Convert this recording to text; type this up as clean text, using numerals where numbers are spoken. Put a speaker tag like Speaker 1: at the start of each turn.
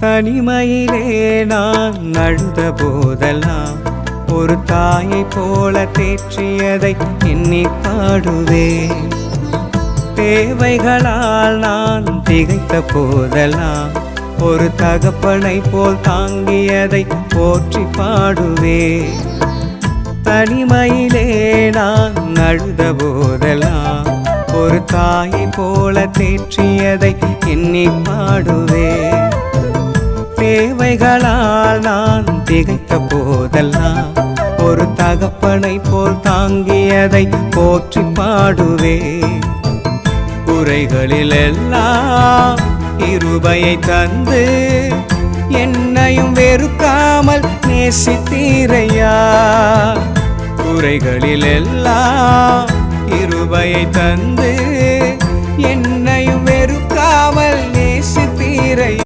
Speaker 1: தனிமையிலே நான் அழுத போதெல்லாம் ஒரு தாயை போல தேற்றியதை எண்ணி பாடுவேன். தேவைகளால் நான் திகைத்த போதெல்லாம் ஒரு தகப்பனை போல் தாங்கியதை போற்றி பாடுவேன். தனிமையிலே நான் அழுத போதெல்லாம் ஒரு தாயை போல தேற்றியதை எண்ணி பாடுவேன். தேவைகளால் நான் திகைத்த போதெல்லாம் ஒரு தகப்பனை போல் தாங்கியதை போற்றி பாடுவேன். குறைகளில் எல்லாம் கிருபையை தந்து என்னையும் வெறுக்காமல் நேசித்தீரையா. குறைகளில் எல்லாம் கிருபையை தந்து